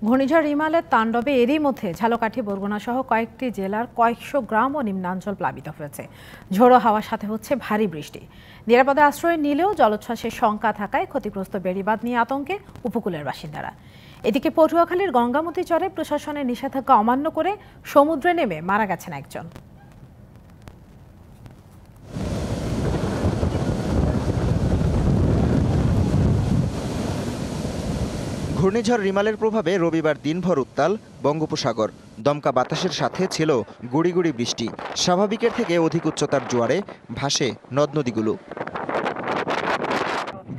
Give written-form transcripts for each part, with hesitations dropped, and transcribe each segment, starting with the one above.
ঘূর্ণিঝড় রিমালের তাণ্ডবে এরই মধ্যে ঝালকাঠি, বরগুনা সহ কয়েকটি জেলার কয়েকশো গ্রাম ও নিম্নাঞ্চল প্লাবিত হয়েছে। ঝোড়ো হাওয়ার সাথে হচ্ছে ভারী বৃষ্টি। নিরাপদে আশ্রয় নিলেও জলোচ্ছ্বাসের শঙ্কা থাকায় ক্ষতিগ্রস্ত বেড়িবাঁধ নিয়ে আতঙ্কে উপকূলের বাসিন্দারা। এদিকে পটুয়াখালীর গঙ্গামতী চরে প্রশাসনের নিষেধাজ্ঞা অমান্য করে সমুদ্রে নেমে মারা গেছেন একজন। ঘূর্ণিঝড় রিমালের প্রভাবে রবিবার দিনভর উত্তাল বঙ্গোপসাগর। দমকা বাতাসের সাথে ছিল গুড়ি গুড়ি বৃষ্টি। স্বাভাবিকের থেকে অধিক উচ্চতার জোয়ারে ভাসে নদ নদীগুলো।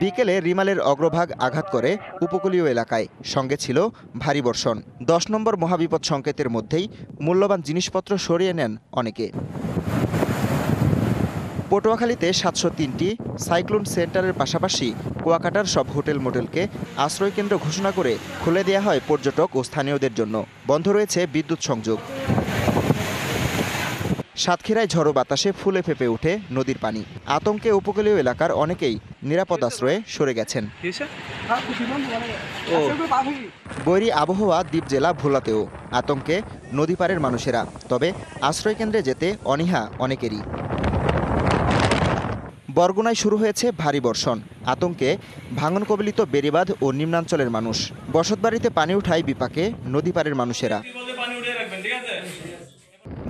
বিকেলে রিমালের অগ্রভাগ আঘাত করে উপকূলীয় এলাকায়, সঙ্গে ছিল ভারী বর্ষণ। 10 নম্বর মহাবিপদ সংকেতের মধ্যেই মূল্যবান জিনিসপত্র সরিয়ে নেন অনেকে। পটুয়াখালীতে 703টি সাইক্লোন সেন্টারের পাশাপাশি কুয়াকাটার সব হোটেল মোটেলকে আশ্রয়কেন্দ্র ঘোষণা করে খুলে দেওয়া হয় পর্যটক ও স্থানীয়দের জন্য। বন্ধ রয়েছে বিদ্যুৎ সংযোগ। সাতক্ষীরায় ঝড়ো বাতাসে ফুলে ফেঁপে ওঠে নদীর পানি। আতঙ্কে উপকূলীয় এলাকার অনেকেই নিরাপদ আশ্রয়ে সরে গেছেন। বৈরী আবহাওয়া দ্বীপ জেলা ভোলাতেও আতঙ্কে নদী পাড়ের মানুষেরা। তবে আশ্রয়কেন্দ্রে যেতে অনীহা অনেকেরই। বরগুনায় শুরু হয়েছে ভারী বর্ষণ। আতঙ্কে ভাঙন কবলিত বেড়িবাঁধ ও নিম্নাঞ্চলের মানুষ। বসতবাড়িতে পানি উঠায় বিপাকে নদী পাড়ের মানুষেরা।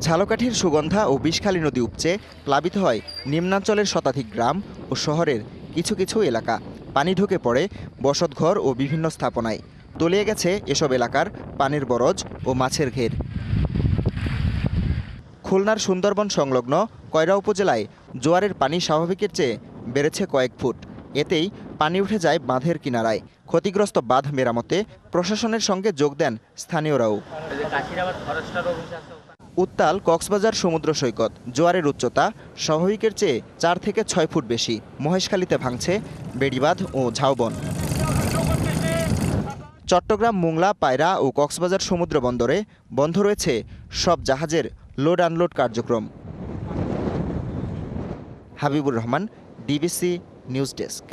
ঝালকাঠির সুগন্ধা ও বিষখালী নদী উপচে প্লাবিত হয় নিম্নাঞ্চলের শতাধিক গ্রাম ও শহরের কিছু কিছু এলাকা। পানি ঢুকে পড়ে বসতঘর ও বিভিন্ন স্থাপনায়। তলিয়ে গেছে এসব এলাকার পানির বরজ ও মাছের ঘের। খুলনার সুন্দরবন সংলগ্ন কয়রা উপজেলায় জোয়ারের পানি স্বাভাবিকের চেয়ে বেড়েছে কয়েক ফুট। এতেই পানি উঠে যায় বাঁধের কিনারায়। ক্ষতিগ্রস্ত বাঁধ মেরামতে প্রশাসনের সঙ্গে যোগ দেন স্থানীয়রাও। উত্তাল কক্সবাজার সমুদ্র সৈকত। জোয়ারের উচ্চতা স্বাভাবিকের চেয়ে 4 থেকে 6 ফুট বেশি। মহেশখালীতে ভাঙছে বেড়িবাঁধ ও ঝাউবন। চট্টগ্রাম, মোংলা, পায়রা ও কক্সবাজার সমুদ্র বন্দরে বন্ধ রয়েছে সব জাহাজের লোড আনলোড কার্যক্রম। Habibur Rahman, DBC news desk.